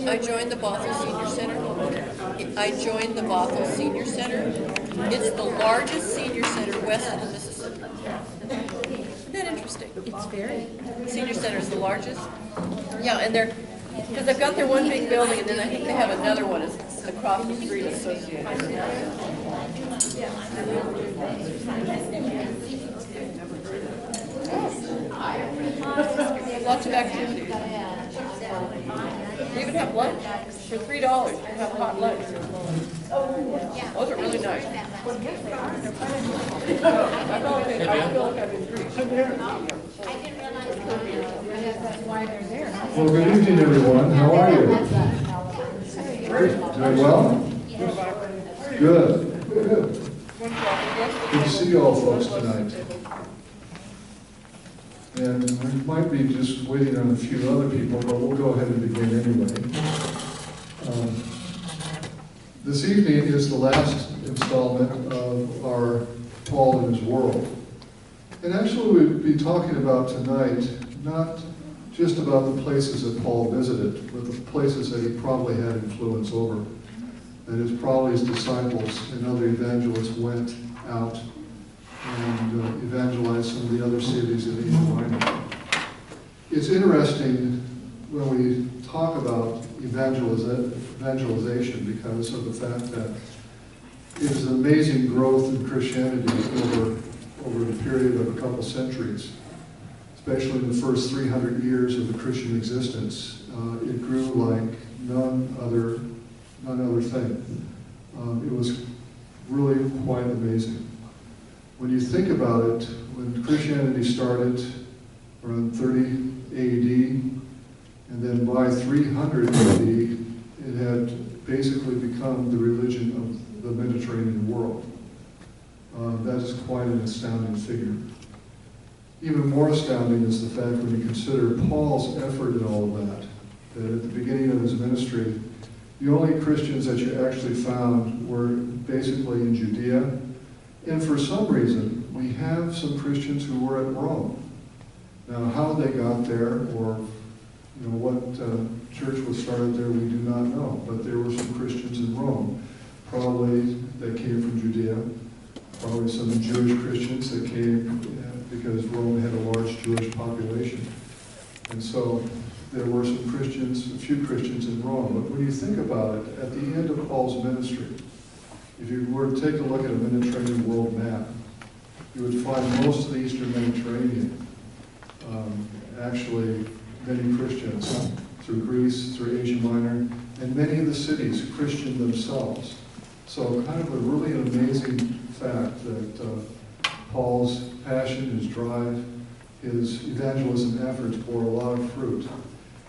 I joined the Bothell Senior Center. I joined the Bothell Senior Center. It's the largest senior center west of the Mississippi. Isn't that interesting? It's very. Senior center is the largest. Yeah, and they're, because they've got their one big building, and then I think they have another one across the street associated. Lots of activities. We even have lunch for $3. You can have a hot lunch. Those are really nice. I feel like I've increased. Well, good evening, everyone. How are you? Doing well? Good. Good. Good to see you all folks tonight. And we might be just waiting on a few other people, but we'll go ahead and begin anyway. This evening is the last installment of our Paul and His World. And actually we'll be talking about tonight not just about the places that Paul visited, but the places that he probably had influence over. That is, probably his disciples and other evangelists went out and evangelized some of the other cities in Asia Minor. It's interesting when we talk about evangelization because of the fact that it is an amazing growth in Christianity over the period of a couple centuries. Especially in the first 300 years of the Christian existence, it grew like none other thing. It was really quite amazing. When you think about it, when Christianity started around 30 AD, and then by 300 AD, it had basically become the religion of the Mediterranean world. That is quite an astounding figure. Even more astounding is the fact when you consider Paul's effort in all of that at the beginning of his ministry, the only Christians that you actually found were basically in Judea. And for some reason, we have some Christians who were at Rome. Now, how they got there or what church was started there, we do not know. But there were some Christians in Rome. Probably they came from Judea. Probably some Jewish Christians that came because Rome had a large Jewish population. And so there were some Christians, a few Christians in Rome. But when you think about it, at the end of Paul's ministry, if you were to take a look at a Mediterranean world map, you would find most of the Eastern Mediterranean, actually many Christians, through Greece, through Asia Minor, and many of the cities Christian themselves. So kind of a really amazing fact that Paul's passion, his drive, his evangelism efforts bore a lot of fruit.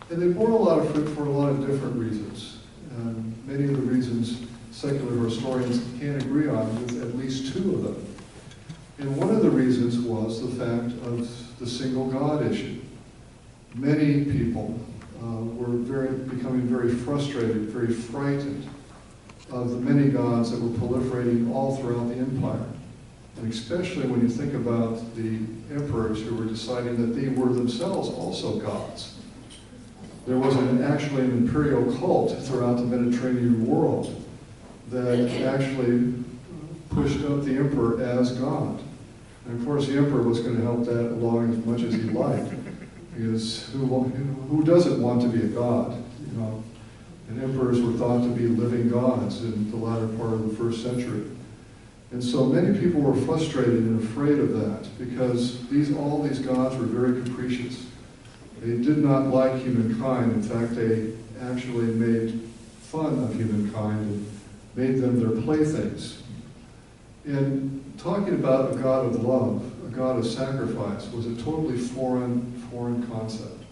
And they bore a lot of fruit for a lot of different reasons. Many of the reasons secular historians can't agree on, with at least two of them. And one of the reasons was the fact of the single God issue. Many people were becoming very frustrated, very frightened of the many gods that were proliferating all throughout the empire. And especially when you think about the emperors who were deciding that they were themselves also gods. There was actually an imperial cult throughout the Mediterranean world that actually pushed up the emperor as God. And of course the emperor was going to help that along as much as he liked. Because who doesn't want to be a god? And emperors were thought to be living gods in the latter part of the first century. And so many people were frustrated and afraid of that because all these gods were very capricious. They did not like humankind. In fact, they actually made fun of humankind and made them their playthings. And talking about a God of love, a God of sacrifice, was a totally foreign concept.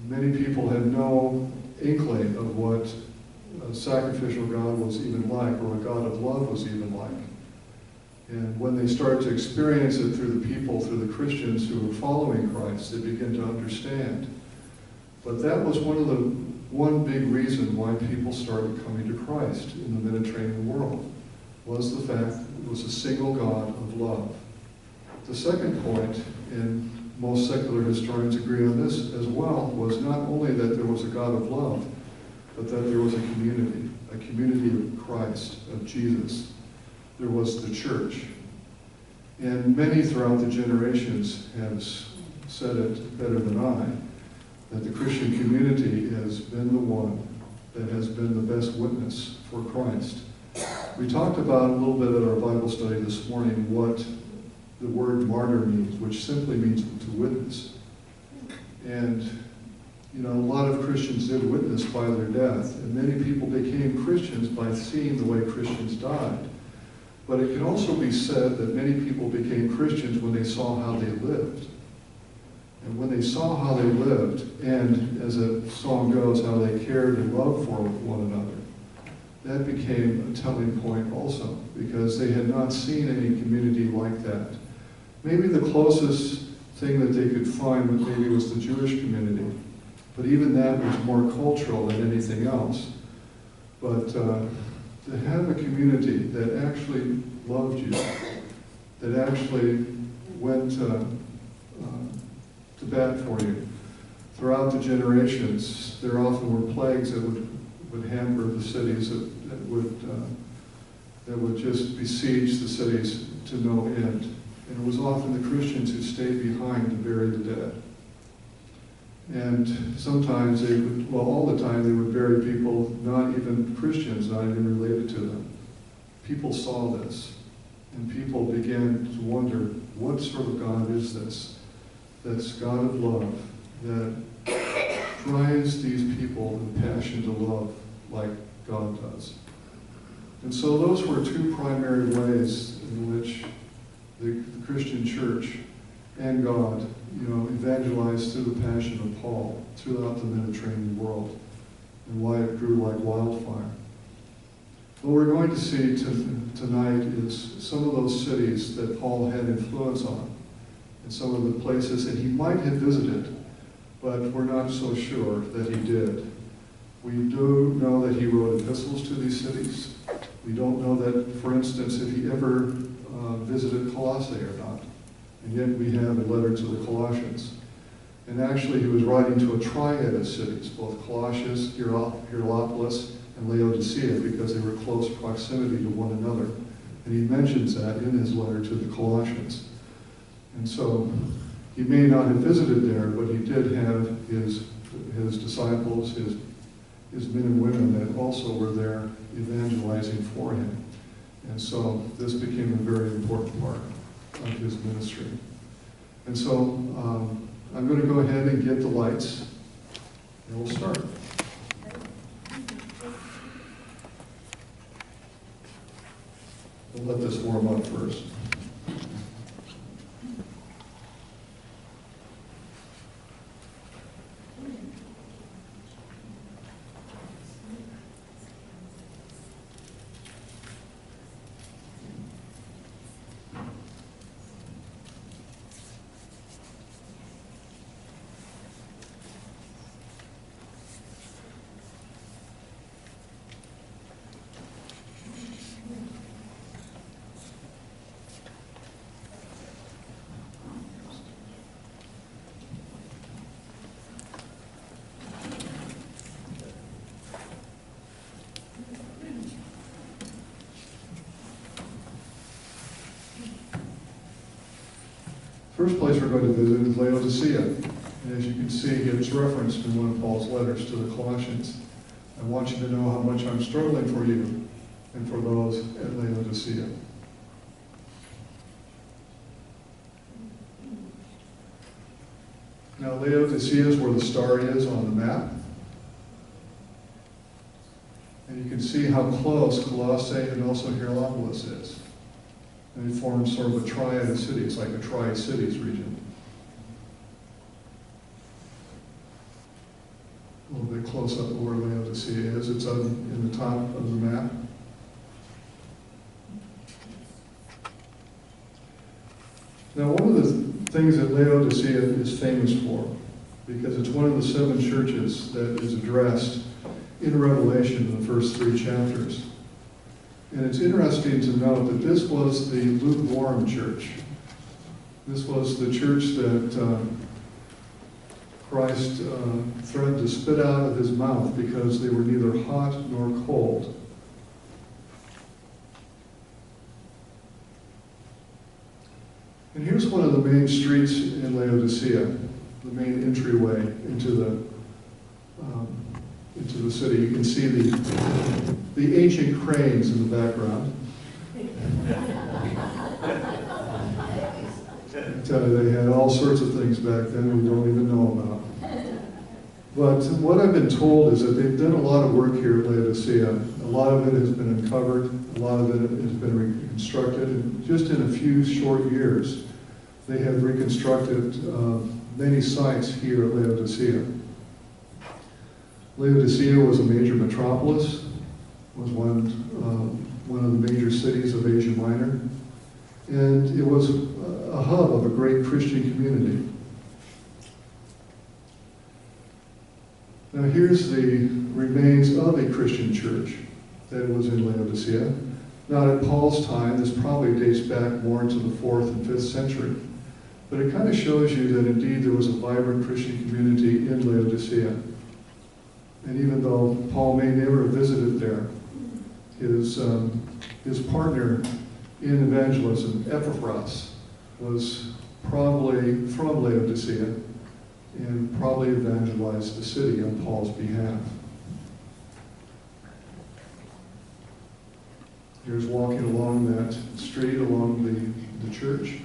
Many people had no inkling of what a sacrificial God was even like, or a God of love was even like. And when they started to experience it through the people, through the Christians who were following Christ, they began to understand. But that was one big reason why people started coming to Christ in the Mediterranean world, was the fact that it was a single God of love. The second point, and most secular historians agree on this as well, was not only that there was a God of love, but that there was a community of Christ, of Jesus. There was the church. And many throughout the generations have said it better than I, that the Christian community has been the one that has been the best witness for Christ. We talked about a little bit at our Bible study this morning what the word martyr means, which simply means to witness. And, you know, a lot of Christians did witness by their death, and many people became Christians by seeing the way Christians died. But it can also be said that many people became Christians when they saw how they lived. And when they saw how they lived, and as a song goes, how they cared and loved for one another, that became a telling point also, because they had not seen any community like that. Maybe the closest thing that they could find maybe was the Jewish community, but even that was more cultural than anything else. But to have a community that actually loved you, that actually went to bat for you. Throughout the generations, there often were plagues that would hamper the cities, that would just besiege the cities to no end. And it was often the Christians who stayed behind to bury the dead. And sometimes they would, well, all the time they would bury people, not even Christians, not even related to them. People saw this, and people began to wonder, what sort of God is this? That's God of love, that drives these people in passion to love like God does. And so those were two primary ways in which the Christian church and God, you know, evangelized through the passion of Paul throughout the Mediterranean world, and why it grew like wildfire. What we're going to see tonight is some of those cities that Paul had influence on, and some of the places that he might have visited, but we're not so sure that he did. We do know that he wrote epistles to these cities. We don't know that, for instance, if he ever visited Colossae or not. And yet we have a letter to the Colossians. And actually he was writing to a triad of cities, both Colossus, Hierapolis, and Laodicea, because they were close proximity to one another. And he mentions that in his letter to the Colossians. And so he may not have visited there, but he did have his disciples, his men and women that also were there evangelizing for him. And so this became a very important part of his ministry. And so I'm going to go ahead and get the lights, and we'll start. We'll let this warm up first. First place we're going to visit is Laodicea. And as you can see, it's referenced in one of Paul's letters to the Colossians. I want you to know how much I'm struggling for you and for those at Laodicea. Now, Laodicea is where the star is on the map. And you can see how close Colossae and also Hierapolis is. And it forms sort of a triad of cities, like a tri-cities region. A little bit close up where Laodicea is. It's up in the top of the map. Now, one of the things that Laodicea is famous for, because it's one of the 7 churches that is addressed in Revelation in the first 3 chapters. And it's interesting to note that this was the lukewarm church. This was the church that Christ threatened to spit out of his mouth because they were neither hot nor cold. And here's one of the main streets in Laodicea, the main entryway into the city. You can see the ancient cranes in the background. I tell you, they had all sorts of things back then we don't even know about. But what I've been told is that they've done a lot of work here at Laodicea. A lot of it has been uncovered, a lot of it has been reconstructed, and just in a few short years, they have reconstructed many sites here at Laodicea. Laodicea was a major metropolis, was one of the major cities of Asia Minor, and it was a hub of a great Christian community. Now here's the remains of a Christian church that was in Laodicea. Not at Paul's time, this probably dates back more into the 4th and 5th century. But it kind of shows you that indeed there was a vibrant Christian community in Laodicea. And even though Paul may never have visited there, his partner in evangelism, Epaphras, was probably from Laodicea and probably evangelized the city on Paul's behalf. Here's walking along that street, along the church.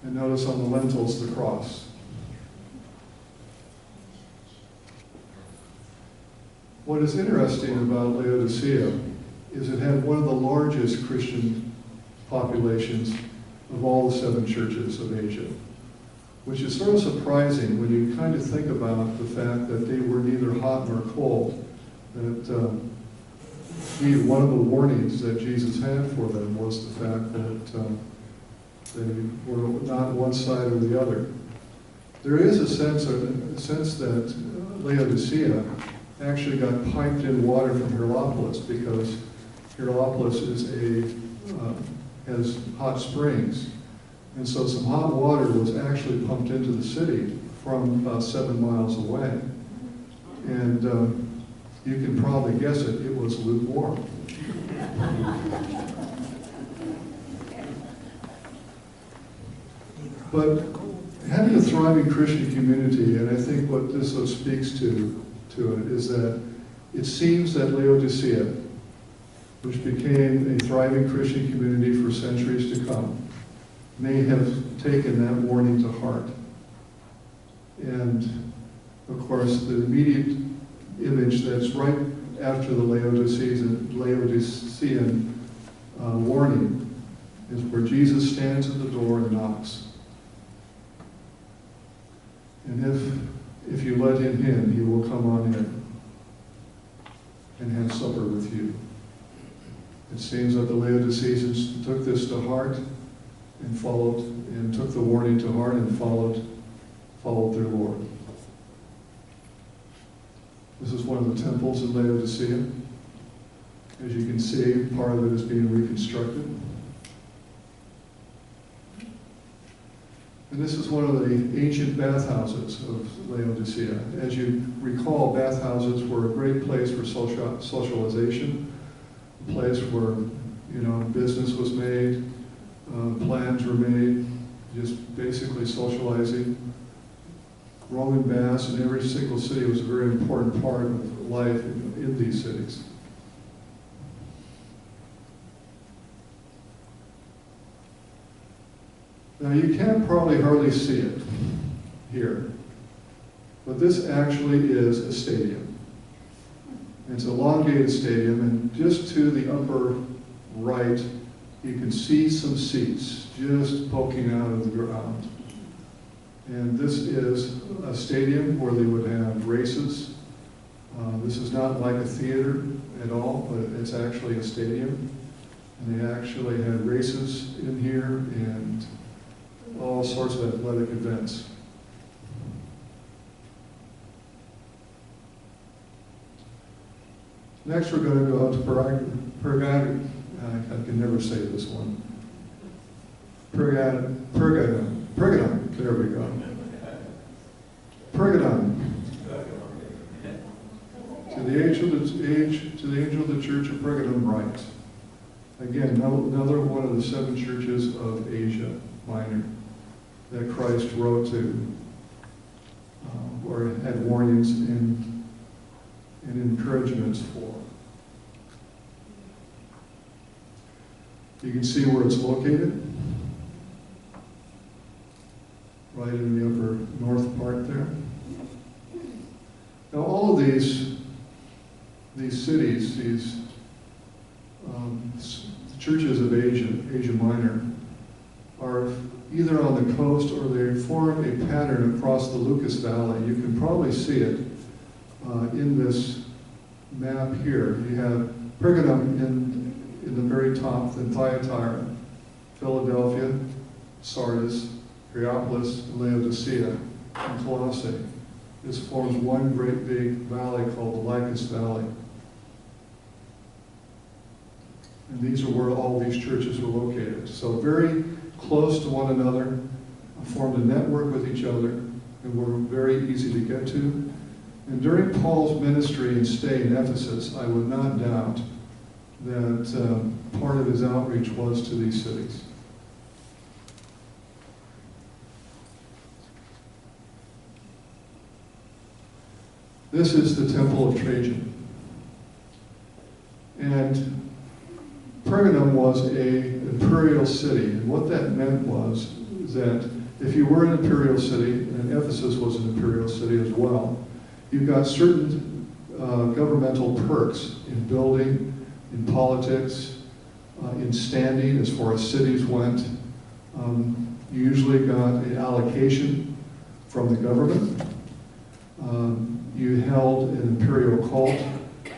And notice on the lintels the cross. What is interesting about Laodicea is it had one of the largest Christian populations of all the 7 churches of Asia, which is sort of surprising when you kind of think about the fact that they were neither hot nor cold. That one of the warnings that Jesus had for them was the fact that they were not one side or the other. There is a sense that Laodicea actually got piped in water from Hierapolis, because Hierapolis has hot springs. And so some hot water was actually pumped into the city from about 7 miles away. And you can probably guess it was lukewarm. But having a thriving Christian community, and I think what this speaks to it, is that it seems that Laodicea, which became a thriving Christian community for centuries to come, may have taken that warning to heart. And of course, the immediate image that's right after the Laodicean warning is where Jesus stands at the door and knocks. And if you let him in, he will come on in and have supper with you. It seems that the Laodiceans took this to heart and took the warning to heart and followed their Lord. This is one of the temples in Laodicea. As you can see, part of it is being reconstructed. And this is one of the ancient bathhouses of Laodicea. As you recall, bathhouses were a great place for socialization, a place where, business was made, plans were made, just basically socializing. Roman baths in every single city was a very important part of life in these cities. Now you can't probably hardly see it here, but this actually is a stadium. It's an elongated stadium, and just to the upper right, you can see some seats just poking out of the ground. And this is a stadium where they would have races. This is not like a theater at all, but it's actually a stadium. And they actually had races in here and all sorts of athletic events. Next, we're going to go out to I can never say this one. Pergamum. There we go. Pergamum. To the angel of the church of Pergamum write. Again, another one of the 7 churches of Asia Minor that Christ wrote to, or had warnings and encouragements for. You can see where it's located, right in the upper north part there. Now, all of these cities, these churches of Asia Minor, are either on the coast or they form a pattern across the Lucas Valley. You can probably see it in this map here. You have Pergamum in the very top, then Thyatira, Philadelphia, Sardis, Hierapolis, Laodicea, and Colossae. This forms one great big valley called the Lycus Valley. And these are where all these churches were located. So very close to one another, formed a network with each other, and were very easy to get to. And during Paul's ministry and stay in Ephesus, I would not doubt that part of his outreach was to these cities. This is the Temple of Trajan. And Pergamum was an imperial city. And what that meant was that if you were an imperial city, and Ephesus was an imperial city as well, you got certain governmental perks in building, in politics, in standing as far as cities went. You usually got an allocation from the government. You held an imperial cult,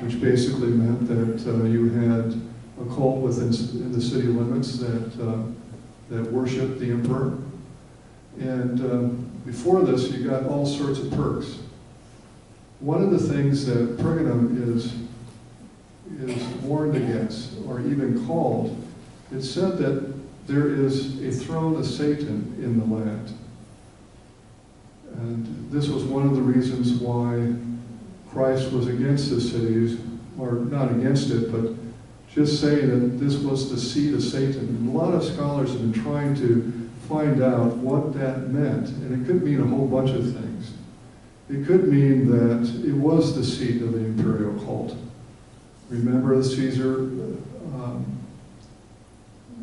which basically meant that you had a cult within the city limits that worshipped the emperor. And before this, you got all sorts of perks. One of the things that Pergamum is warned against, or even called, it said that there is a throne of Satan in the land. And this was one of the reasons why Christ was against the cities, or not against it, but just saying that this was the seat of Satan. And a lot of scholars have been trying to find out what that meant. And it could mean a whole bunch of things. It could mean that it was the seat of the imperial cult. Remember, Caesar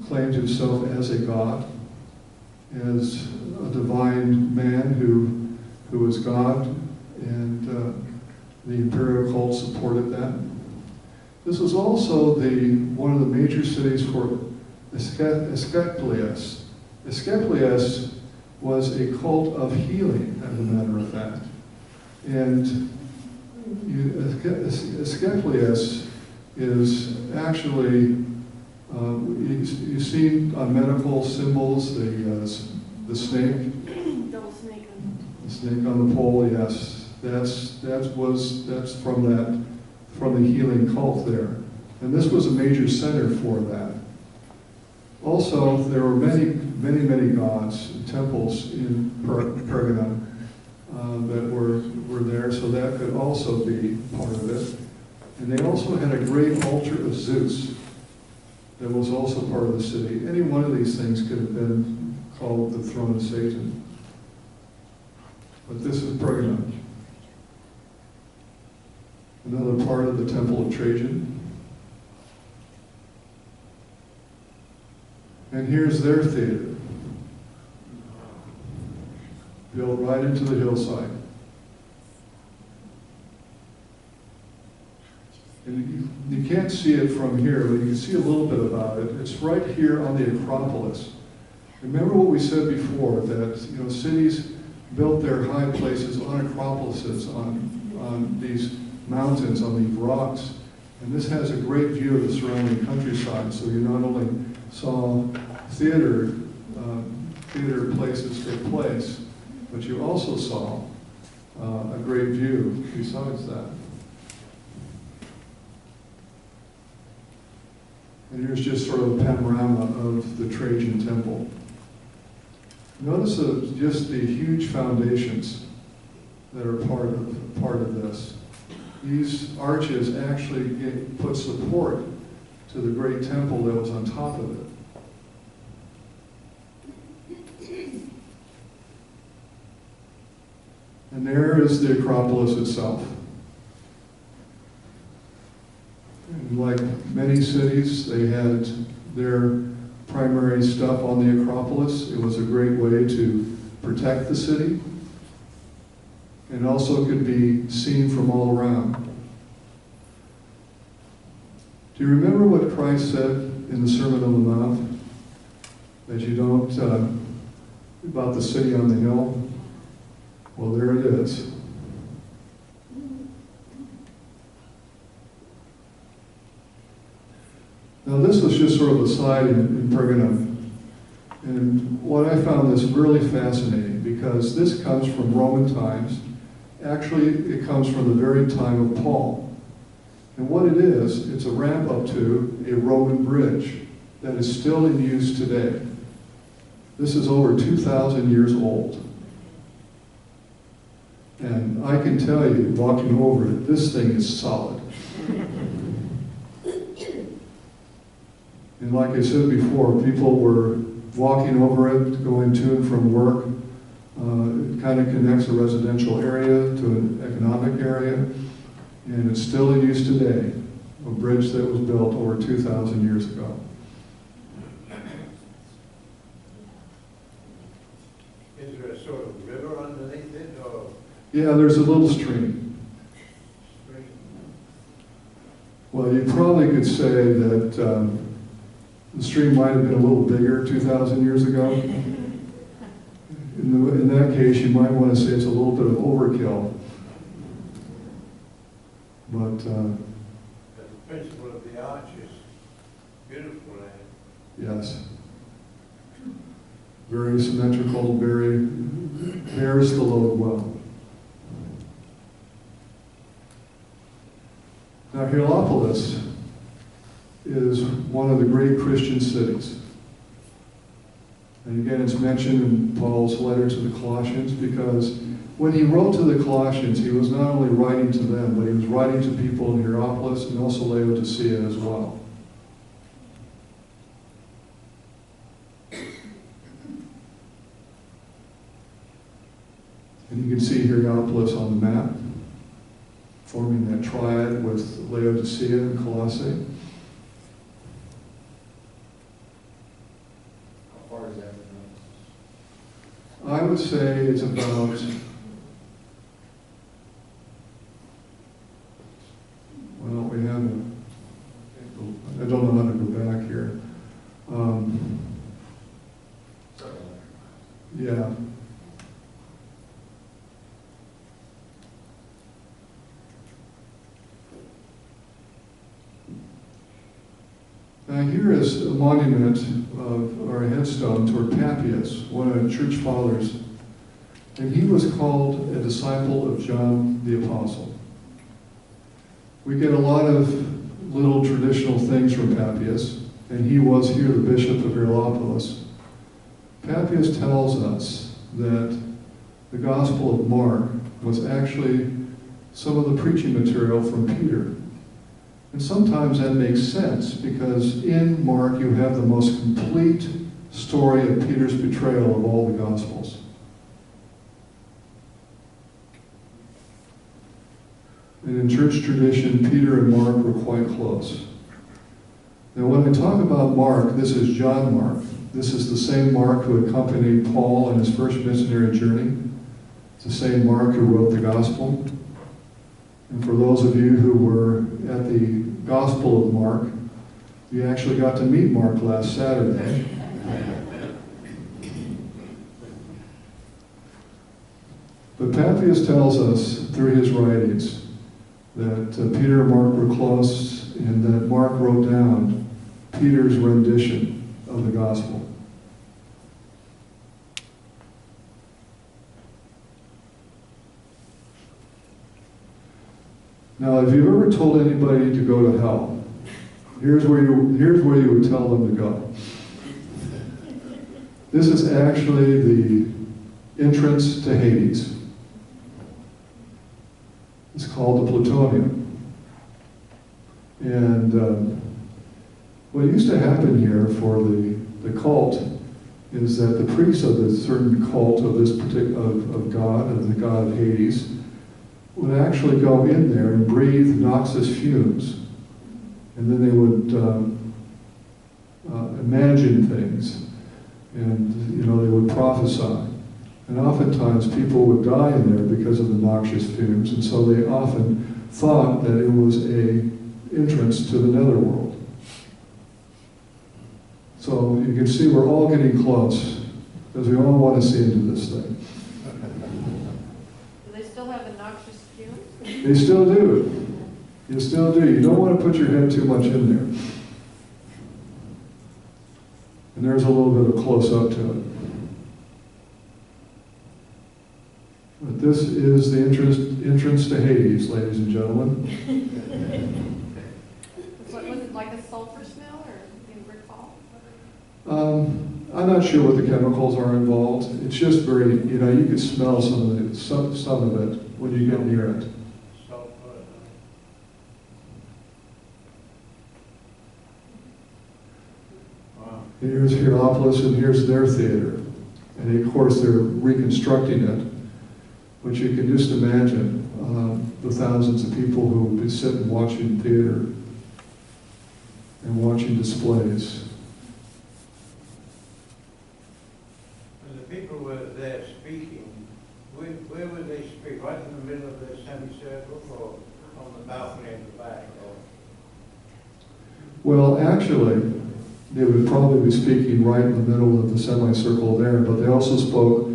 claimed himself as a god, as a divine man who was God, and the imperial cult supported that. This was also one of the major cities for Asclepius. Asclepius was a cult of healing, as a matter of fact. And Asclepius is actually, you see on medical symbols, the snake. Double snake. The snake on the pole, yes. That's from the healing cult there. And this was a major center for that. Also, there were many gods and temples in Pergamum that were there, so that could also be part of it. And they also had a great altar of Zeus that was also part of the city. Any one of these things could have been called the throne of Satan. But this is Pergamum. Another part of the Temple of Trajan. And here's their theater, built right into the hillside. And you can't see it from here, but you can see a little bit about it. It's right here on the Acropolis. Remember what we said before, that cities built their high places on acropolises, on these mountains, on these rocks. And this has a great view of the surrounding countryside, so you not only saw theater places take place, but you also saw a great view besides that. And here's just sort of a panorama of the Trajan temple. Notice just the huge foundations that are part of this. These arches actually put support to the great temple that was on top of it. And there is the Acropolis itself. And like many cities, they had their primary stuff on the Acropolis. It was a great way to protect the city, and also could be seen from all around. Do you remember what Christ said in the Sermon on the Mount? That you don't, about the city on the hill? Well, there it is. Now, this was just sort of a side in Pergamum. And what I found this really fascinating, because this comes from Roman times. Actually, it comes from the very time of Paul. And what it is, it's a ramp up to a Roman bridge that is still in use today. This is over 2,000 years old. And I can tell you, walking over it, this thing is solid. And like I said before, people were walking over it, going to and from work. It kind of connects a residential area to an economic area. And it's still in use today, a bridge that was built over 2,000 years ago. Is there a sort of river underneath it, or? Yeah, there's a little stream. Well, you probably could say that the stream might have been a little bigger 2,000 years ago. In that case, you might want to say it's a little bit of overkill. But The principle of the arch is beautiful, yes, very symmetrical, very bears the load well. Now, Hierapolis is one of the great Christian cities. And again, it's mentioned in Paul's letter to the Colossians, because when he wrote to the Colossians, he was not only writing to them, but he was writing to people in Hierapolis and also Laodicea as well. And you can see Hierapolis on the map, forming that triad with Laodicea and Colossae. How far is that from I would say it's about, well, we have I don't know how to go back here. Yeah. Now here is a monument or a headstone toward Papias, one of the church fathers. And he was called a disciple of John the Apostle. We get a lot of little traditional things from Papias, and he was here the bishop of Hierapolis. Papias tells us that the Gospel of Mark was actually some of the preaching material from Peter. And sometimes that makes sense, because in Mark you have the most complete story of Peter's betrayal of all the Gospels. And in church tradition, Peter and Mark were quite close. Now when I talk about Mark, this is John Mark. This is the same Mark who accompanied Paul in his first missionary journey. It's the same Mark who wrote the Gospel. And for those of you who were at the Gospel of Mark, you actually got to meet Mark last Saturday. But Papias tells us through his writings that Peter and Mark were close, and that Mark wrote down Peter's rendition of the Gospel. Now, if you've ever told anybody to go to hell, Here's where you would tell them to go. This is actually the entrance to Hades. It's called the Plutonium. And what used to happen here for the cult is that the priests of a certain cult of this of God, of the god of Hades, would actually go in there and breathe noxious fumes. And then they would imagine things. And, they would prophesy. And oftentimes people would die in there because of the noxious fumes, and so they often thought that it was a entrance to the netherworld. So you can see we're all getting close, because we all want to see into this thing. Do they still have the noxious fumes? They still do. You still do. You don't want to put your head too much in there. And there's a little bit of close-up to it. But this is the entrance to Hades, ladies and gentlemen. Was it like a sulfur smell, or do you recall? I'm not sure what the chemicals are involved. It's just very, you can smell some of it when you get near it. Here's Hierapolis, and here's their theater. And of course, they're reconstructing it. But you can just imagine the thousands of people who would be sitting watching theater and watching displays. And the people were there speaking. Where would they speak? Right in the middle of the semicircle, or on the balcony in the back? Or? Well, actually, they would probably be speaking right in the middle of the semicircle there, but they also spoke,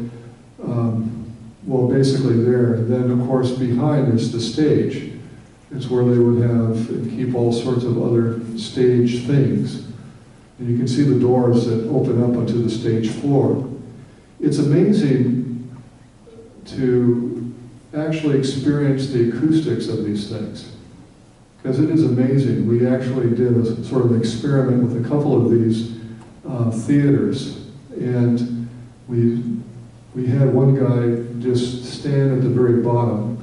basically there. And then, of course, behind is the stage. It's where they would have and keep all sorts of other stage things. And you can see the doors that open up onto the stage floor. It's amazing to actually experience the acoustics of these things, because it is amazing. We actually did a sort of experiment with a couple of these theaters, and we had one guy just stand at the very bottom.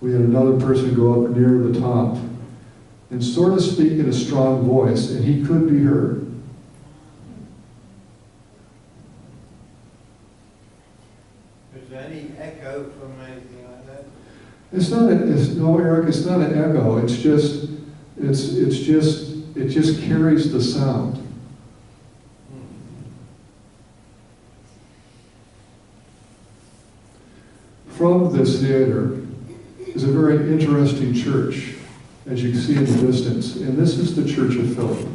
We had another person go up near the top and sort of speak in a strong voice, and he could be heard. Is there any echo from anything like that? No, Eric, it's not an echo. It just carries the sound. From this theater is a very interesting church, as you can see in the distance, and this is the Church of Philip.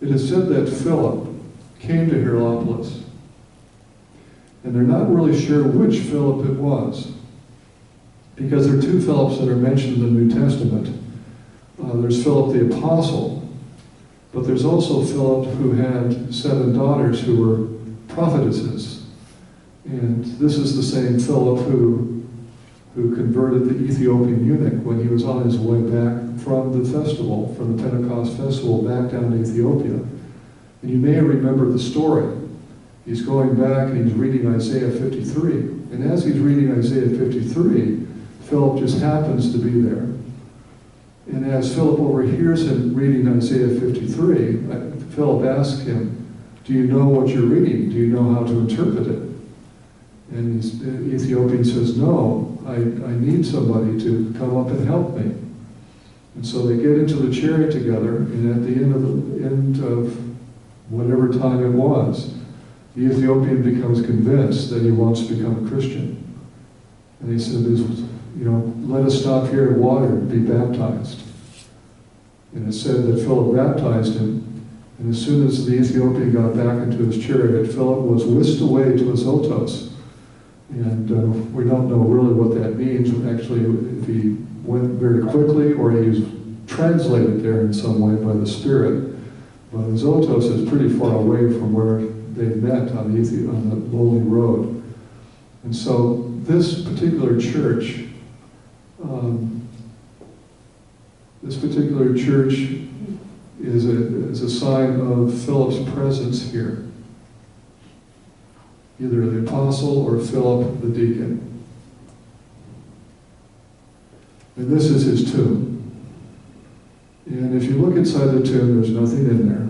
It is said that Philip came to Hierapolis, and they're not really sure which Philip it was, because there are two Philips that are mentioned in the New Testament. There's Philip the Apostle, but there's also Philip who had 7 daughters who were prophetesses. And this is the same Philip who converted the Ethiopian eunuch when he was on his way back from the festival, from the Pentecost festival, back down to Ethiopia. And you may remember the story. He's going back and he's reading Isaiah 53. And as he's reading Isaiah 53, Philip just happens to be there. And as Philip overhears him reading Isaiah 53, Philip asks him, "Do you know what you're reading? Do you know how to interpret it?" And the Ethiopian says, "No, I need somebody to come up and help me." And so they get into the chariot together, and at the end of whatever time it was, the Ethiopian becomes convinced that he wants to become a Christian. And he said, "Let us stop here at water and be baptized." And it said that Philip baptized him, and as soon as the Ethiopian got back into his chariot, Philip was whisked away to Azotus. And we don't know really what that means, actually, if he went very quickly or he was translated there in some way by the Spirit. But Azotus is pretty far away from where they met on the lonely road. And so this particular church, is a sign of Philip's presence here. Either the apostle or Philip the deacon. And this is his tomb. And if you look inside the tomb, there's nothing in there.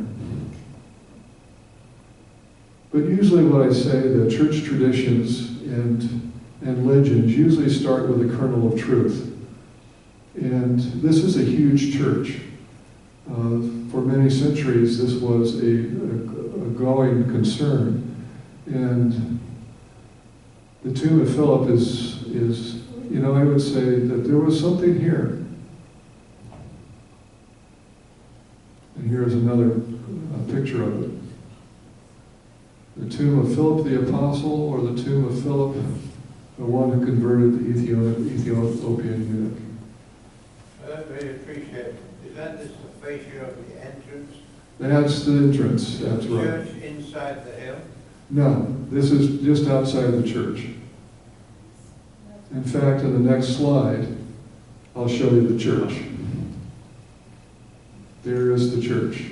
But usually what I say, the church traditions and legends usually start with a kernel of truth. And this is a huge church. For many centuries, this was a going concern. And the tomb of Philip is, I would say that there was something here. And here's another picture of it. The tomb of Philip the Apostle, or the tomb of Philip, the one who converted the Ethiopian eunuch. I don't really appreciate it. Is that just the fascia of the entrance? That's the entrance, that's right. Church inside the hill? No, this is just outside the church. In fact, in the next slide, I'll show you the church. There is the church.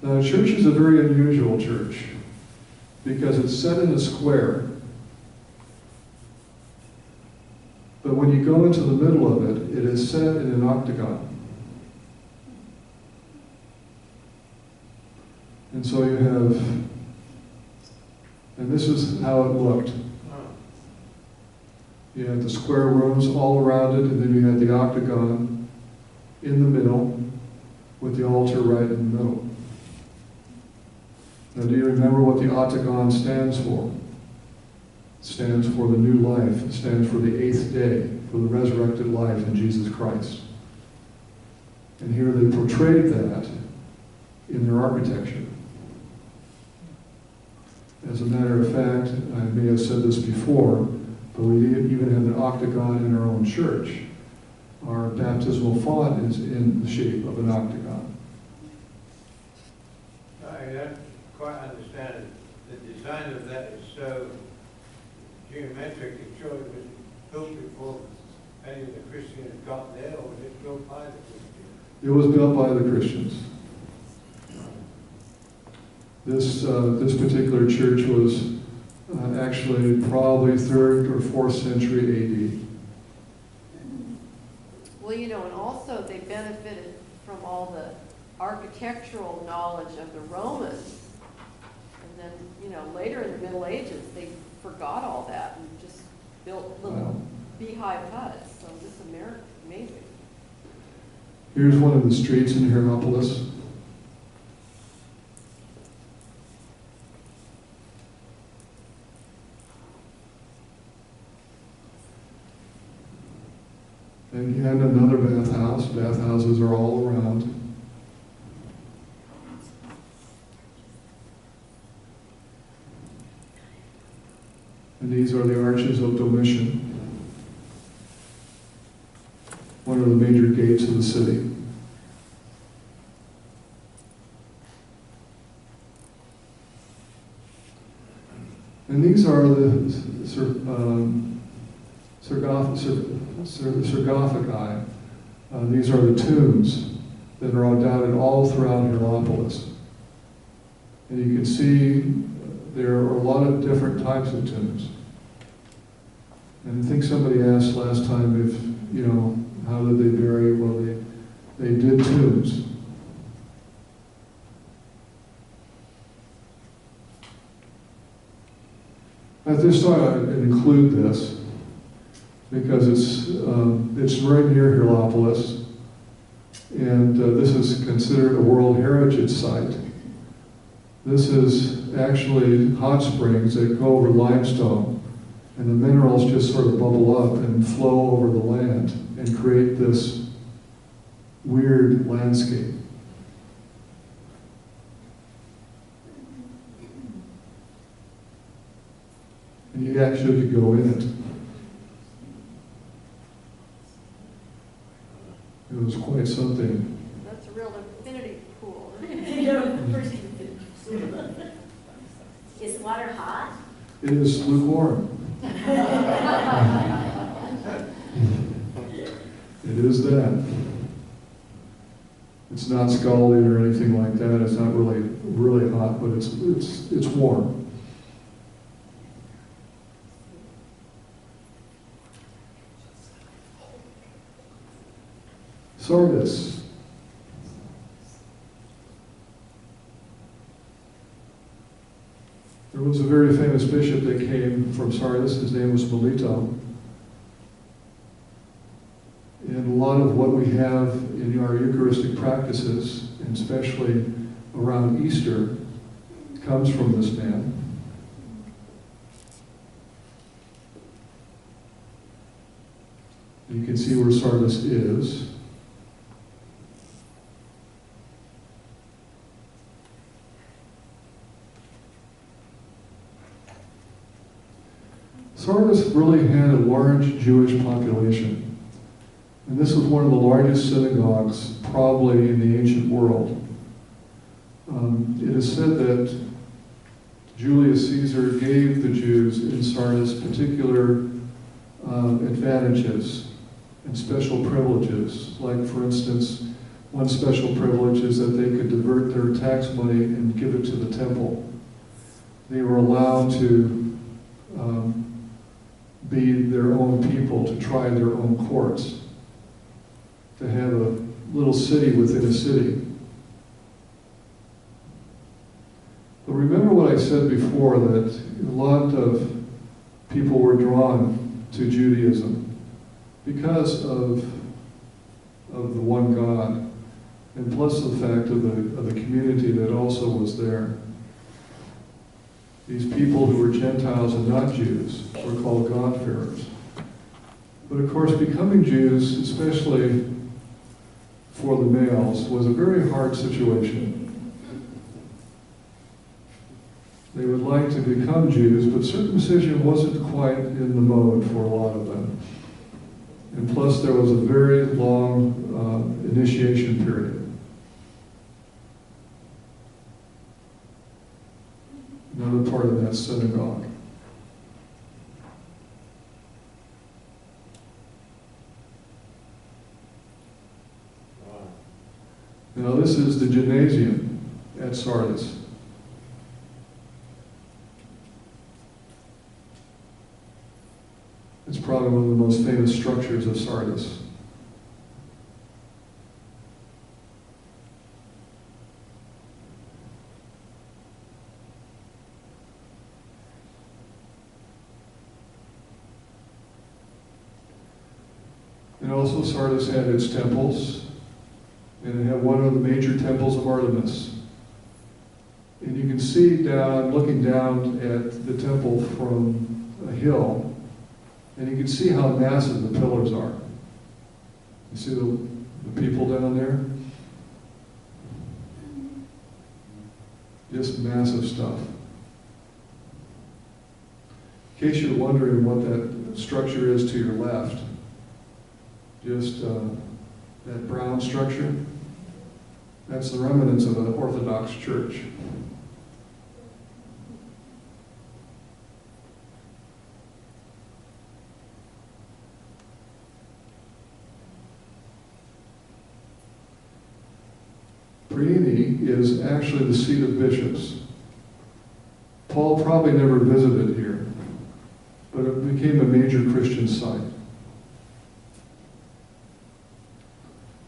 Now, the church is a very unusual church because it's set in a square. But when you go into the middle of it, it is set in an octagon. And so you have, and this is how it looked. You had the square rooms all around it, and then you had the octagon in the middle with the altar right in the middle. Now, do you remember what the octagon stands for? It stands for the new life. It stands for the 8th day, for the resurrected life in Jesus Christ. And here they portrayed that in their architecture. As a matter of fact, I may have said this before, but we even have an octagon in our own church. Our baptismal font is in the shape of an octagon. I don't quite understand it. The design of that is so geometric. It surely was built before any of the Christians got there, or was it built by the Christians? It was built by the Christians. This particular church was actually probably 3rd or 4th century AD. Well, and also they benefited from all the architectural knowledge of the Romans. And then, later in the Middle Ages, they forgot all that and just built little beehive huts. So this is amazing. Here's one of the streets in Hierapolis. And again, another bathhouse. Bathhouses are all around. And these are the Arches of Domitian, one of the major gates of the city. And these are the sarcophagi. These are the tombs that are dotted all throughout Hierapolis. And you can see there are a lot of different types of tombs. And I think somebody asked last time if, how did they bury? Well, they did tombs. I just thought I'd include this because it's right near Hierapolis, and this is considered a World Heritage Site. This is actually hot springs that go over limestone, and the minerals just sort of bubble up and flow over the land and create this weird landscape. And you actually could go in it. It was quite something. That's a real infinity pool. Is water hot? It is lukewarm. Oh, It is that. It's not scalding or anything like that. It's not really hot, but it's warm. Sardis. There was a very famous bishop that came from Sardis. His name was Melito. And a lot of what we have in our Eucharistic practices, and especially around Easter, comes from this man. You can see where Sardis is. Sardis really had a large Jewish population. And this was one of the largest synagogues probably in the ancient world. It is said that Julius Caesar gave the Jews in Sardis particular advantages and special privileges. Like, for instance, one special privilege is that they could divert their tax money and give it to the temple. They were allowed to be their own people, to try their own courts, to have a little city within a city. But remember what I said before, that a lot of people were drawn to Judaism because of the one God, and plus the fact of the community that also was there. These people who were Gentiles and not Jews were called God-fearers. But of course, becoming Jews, especially for the males, was a very hard situation. They would like to become Jews, but circumcision wasn't quite in the mode for a lot of them. And plus, there was a very long initiation period. Another part of that synagogue. Now this is the gymnasium at Sardis. It's probably one of the most famous structures of Sardis. And also Sardis had its temples, and it had one of the major temples of Artemis. And you can see down, looking down at the temple from a hill, and you can see how massive the pillars are. You see the people down there? Just massive stuff. In case you're wondering what that structure is to your left, just that brown structure, that's the remnants of an Orthodox church. Priene is actually the seat of bishops. Paul probably never visited here, but it became a major Christian site.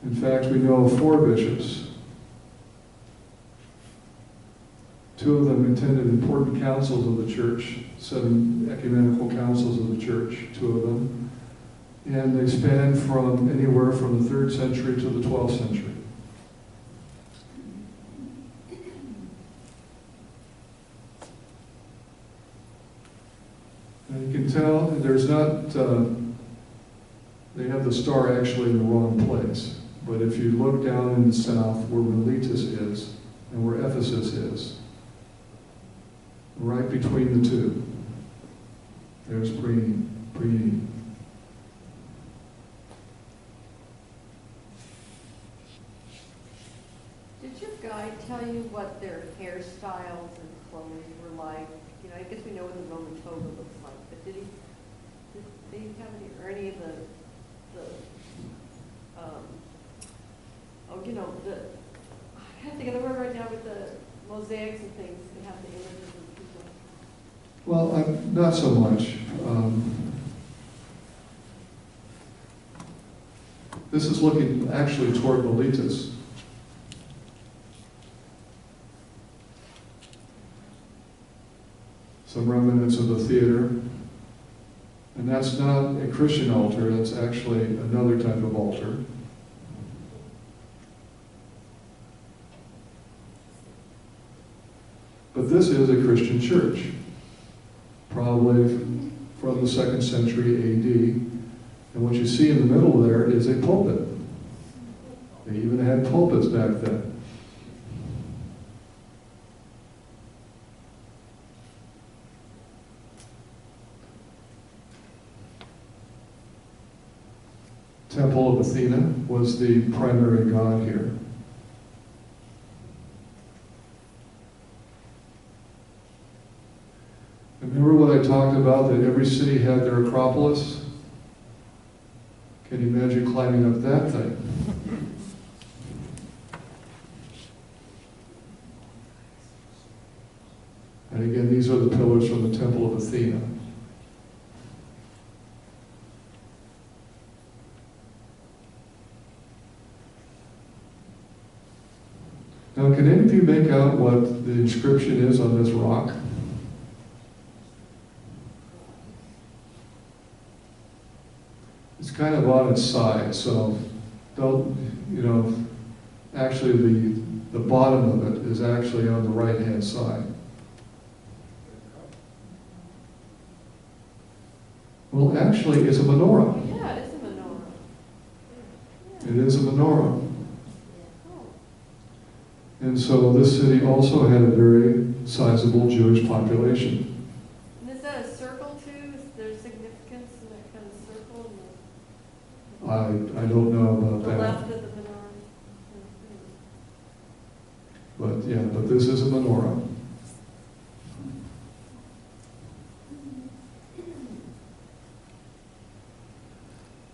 In fact, we know of 4 bishops. 2 of them attended important councils of the church, 7 ecumenical councils of the church, 2 of them. And they span from anywhere from the 3rd century to the 12th century. And you can tell there's not, they have the star actually in the wrong place. But if you look down in the south where Miletus is and where Ephesus is, right between the two, there's Priene. Did your guide tell you what their hairstyles and clothes were like? You know, I guess we know what the Roman toga looks like, but did they have any, or any of the mosaics and things, they have the images of people. Well, not so much. This is looking actually toward Miletus. Some remnants of the theater. And that's not a Christian altar, that's actually another type of altar. But this is a Christian church, probably from the 2nd century AD. And what you see in the middle there is a pulpit. They even had pulpits back then. Temple of Athena was the primary god here. Remember what I talked about, that every city had their Acropolis? Can you imagine climbing up that thing? And again, these are the pillars from the Temple of Athena. Now, can any of you make out what the inscription is on this rock? It's kind of on its side, so don't, actually the bottom of it is actually on the right-hand side. Well, actually, it's a menorah. Yeah, it is a menorah. It is a menorah. And so this city also had a very sizable Jewish population. And is that a circle too? Is there significance in that kind of circle? I don't know about The that. left of the menorah? But yeah, but this is a menorah.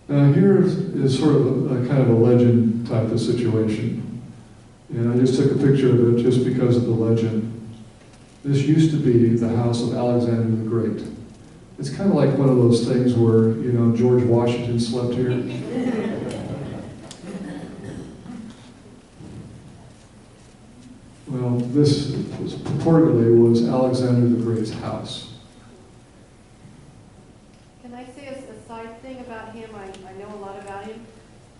Now here is sort of a kind of a legend type of situation. And I just took a picture of it just because of the legend. This used to be the house of Alexander the Great. It's kind of like one of those things where, George Washington slept here. Well, this purportedly was Alexander the Great's house. Can I say a side thing about him? I know a lot about him.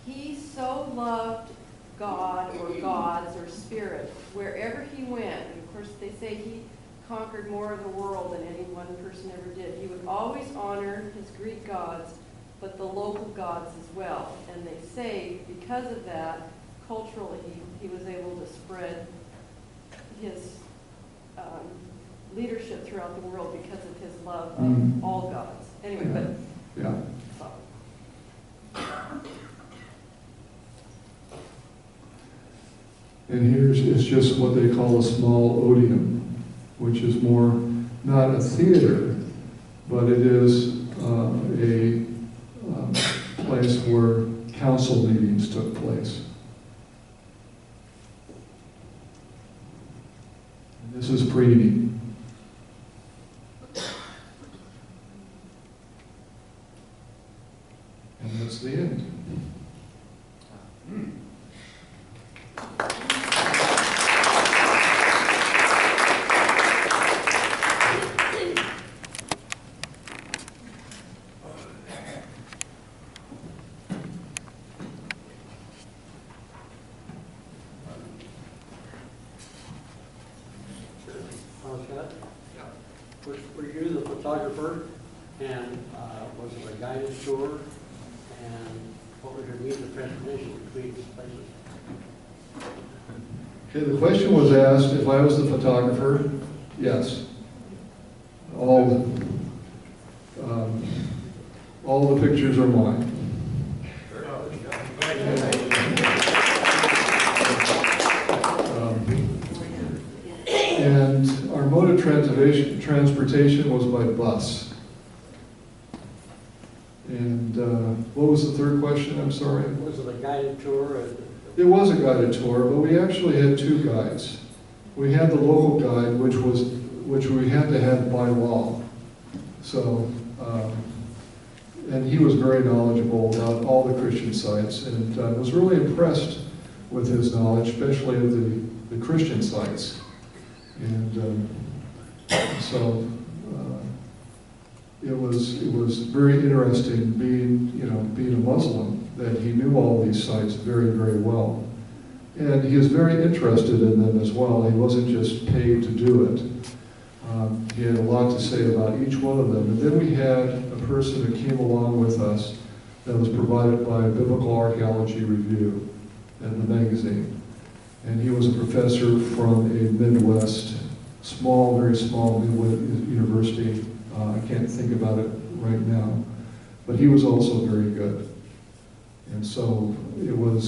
He so loved God or gods or spirit wherever he went. And of course, they say he conquered more of the world than any one person ever did. He would always honor his Greek gods, but the local gods as well. And they say because of that, culturally, he was able to spread his leadership throughout the world because of his love of all gods. Anyway, but Yeah. so. And here's is just what they call a small odeum, which is more not a theater, but it is a place where council meetings took place. And this is Priene. And that's the end. Scott? Were you the photographer? And was it a guided tour? And what was your means of transportation between these places? Okay, the question was asked if I was the photographer. Yes. All the pictures are mine. And our mode of transportation was by bus. And what was the third question? I'm sorry. Was it a guided tour? It was a guided tour, but we actually had two guides. we had the local guide, which we had to have by law. So, and he was very knowledgeable about all the Christian sites, and was really impressed with his knowledge, especially of the Christian sites. And so it was very interesting being a Muslim, that he knew all these sites very, very well. And he was very interested in them as well. He wasn't just paid to do it. He had a lot to say about each one of them. And then we had a person who came along with us that was provided by Biblical Archaeology Review in the magazine. And he was a professor from a Midwest, very small Midwest university. I can't think about it right now. But he was also very good. And so it was